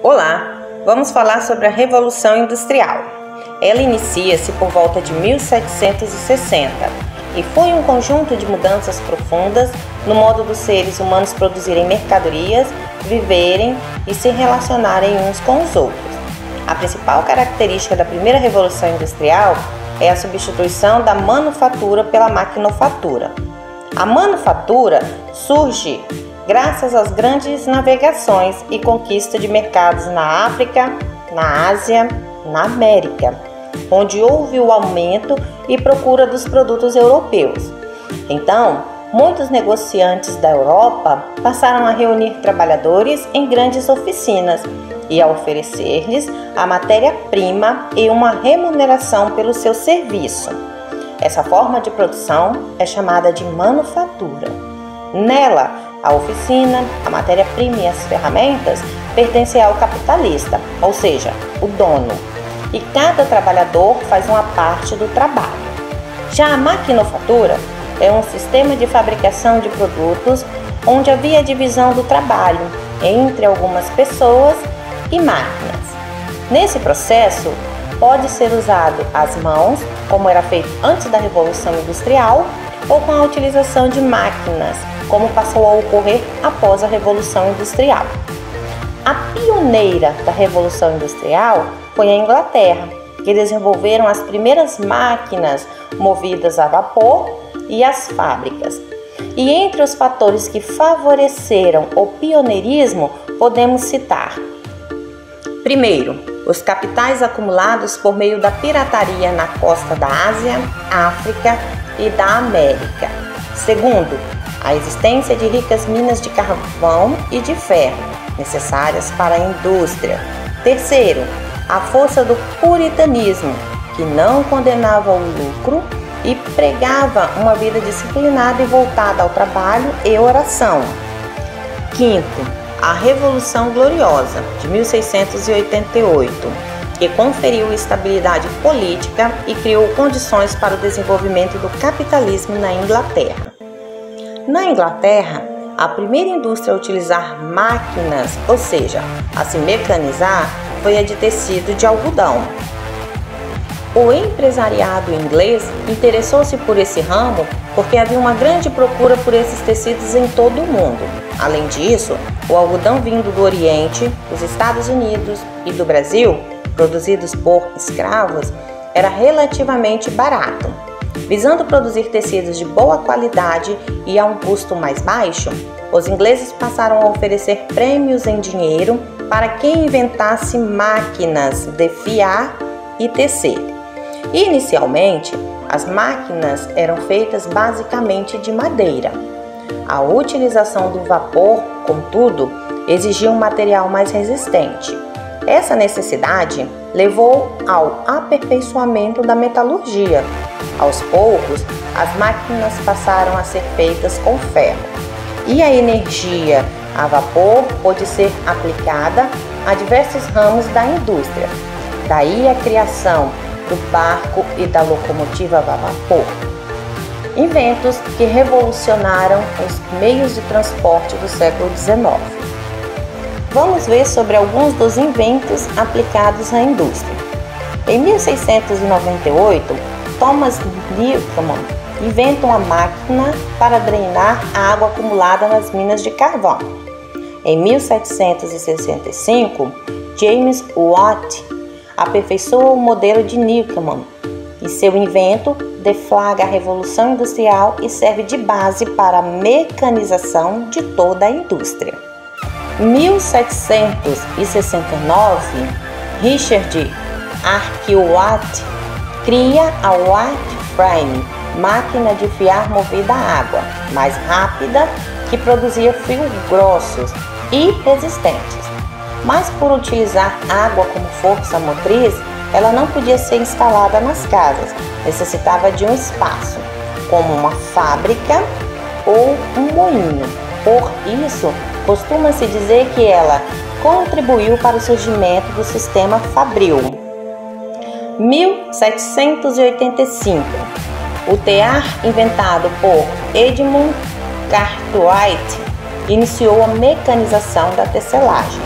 Olá, vamos falar sobre a Revolução Industrial. Ela inicia-se por volta de 1760 e foi um conjunto de mudanças profundas no modo dos seres humanos produzirem mercadorias, viverem e se relacionarem uns com os outros. A principal característica da primeira Revolução Industrial é a substituição da manufatura pela maquinofatura. A manufatura surge graças às grandes navegações e conquista de mercados na África, na Ásia, na América, onde houve o aumento e procura dos produtos europeus. Então, muitos negociantes da Europa passaram a reunir trabalhadores em grandes oficinas e a oferecer-lhes a matéria-prima e uma remuneração pelo seu serviço. Essa forma de produção é chamada de manufatura. Nela, a oficina, a matéria-prima e as ferramentas pertencem ao capitalista, ou seja, o dono, e cada trabalhador faz uma parte do trabalho. Já a maquinofatura é um sistema de fabricação de produtos onde havia divisão do trabalho entre algumas pessoas e máquinas. Nesse processo, pode ser usado as mãos, como era feito antes da Revolução Industrial, ou com a utilização de máquinas, como passou a ocorrer após a Revolução Industrial. A pioneira da Revolução Industrial foi a Inglaterra, que desenvolveram as primeiras máquinas movidas a vapor e as fábricas. E entre os fatores que favoreceram o pioneirismo, podemos citar: primeiro, os capitais acumulados por meio da pirataria na costa da Ásia, África e da América. Segundo, a existência de ricas minas de carvão e de ferro, necessárias para a indústria. Terceiro, a força do puritanismo, que não condenava o lucro e pregava uma vida disciplinada e voltada ao trabalho e oração. Quinto, a Revolução Gloriosa, de 1688, que conferiu estabilidade política e criou condições para o desenvolvimento do capitalismo na Inglaterra. Na Inglaterra, a primeira indústria a utilizar máquinas, ou seja, a se mecanizar, foi a de tecido de algodão. O empresariado inglês interessou-se por esse ramo porque havia uma grande procura por esses tecidos em todo o mundo. Além disso, o algodão vindo do Oriente, dos Estados Unidos e do Brasil, produzidos por escravos, era relativamente barato. Visando produzir tecidos de boa qualidade e a um custo mais baixo, os ingleses passaram a oferecer prêmios em dinheiro para quem inventasse máquinas de fiar e tecer. Inicialmente, as máquinas eram feitas basicamente de madeira. A utilização do vapor, contudo, exigia um material mais resistente. Essa necessidade levou ao aperfeiçoamento da metalurgia. Aos poucos, as máquinas passaram a ser feitas com ferro, e a energia a vapor pôde ser aplicada a diversos ramos da indústria. Daí a criação do barco e da locomotiva a vapor. Inventos que revolucionaram os meios de transporte do século XIX. Vamos ver sobre alguns dos inventos aplicados à indústria. Em 1698, Thomas Newcomen inventa uma máquina para drenar a água acumulada nas minas de carvão. Em 1765, James Watt aperfeiçoa o modelo de Newcomen e seu invento deflagra a Revolução Industrial e serve de base para a mecanização de toda a indústria. Em 1769, Richard Arkwright cria a Wright Frame, máquina de fiar movida a água, mais rápida, que produzia fios grossos e resistentes. Mas por utilizar água como força motriz, ela não podia ser instalada nas casas, necessitava de um espaço, como uma fábrica ou um moinho. Por isso, costuma-se dizer que ela contribuiu para o surgimento do sistema fabril. 1785. O tear inventado por Edmund Cartwright iniciou a mecanização da tecelagem.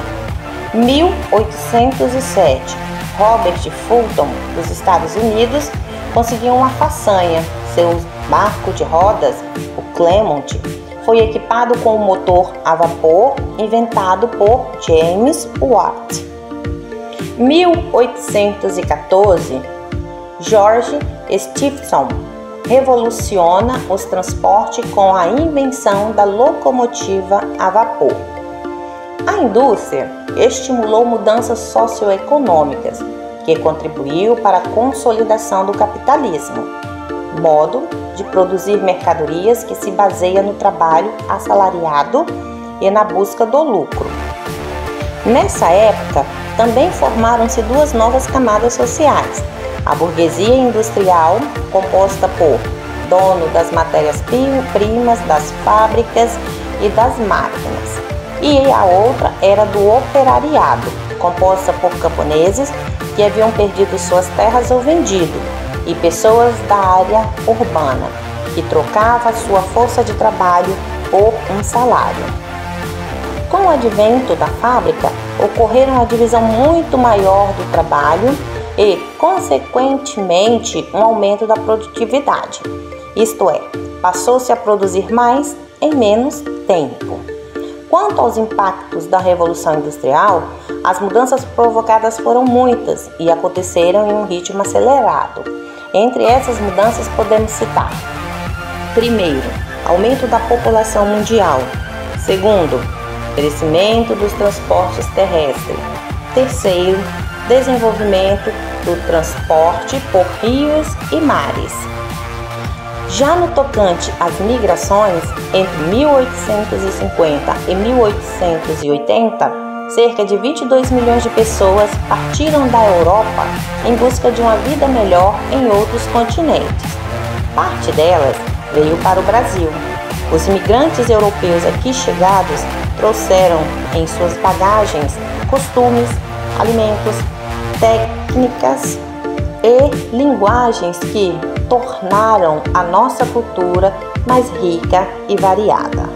1807, Robert Fulton, dos Estados Unidos, conseguiu uma façanha. Seu barco de rodas, o Clermont, foi equipado com um motor a vapor inventado por James Watt. 1814, George Stephenson revoluciona os transportes com a invenção da locomotiva a vapor. A indústria estimulou mudanças socioeconômicas, que contribuiu para a consolidação do capitalismo, modo de produzir mercadorias que se baseia no trabalho assalariado e na busca do lucro. Nessa época, também formaram-se duas novas camadas sociais: a burguesia industrial, composta por dono das matérias-primas, das fábricas e das máquinas, e a outra era do operariado, composta por camponeses que haviam perdido suas terras ou vendido, e pessoas da área urbana, que trocava sua força de trabalho por um salário. Com o advento da fábrica, ocorreram uma divisão muito maior do trabalho e, consequentemente, um aumento da produtividade. Isto é, passou-se a produzir mais em menos tempo. Quanto aos impactos da Revolução Industrial, as mudanças provocadas foram muitas e aconteceram em um ritmo acelerado. Entre essas mudanças podemos citar: primeiro, aumento da população mundial. Segundo, crescimento dos transportes terrestres. Terceiro, desenvolvimento do transporte por rios e mares. Já no tocante às migrações, entre 1850 e 1880, cerca de 22 milhões de pessoas partiram da Europa em busca de uma vida melhor em outros continentes. Parte delas veio para o Brasil. Os imigrantes europeus aqui chegados trouxeram em suas bagagens costumes, alimentos, técnicas e linguagens que tornaram a nossa cultura mais rica e variada.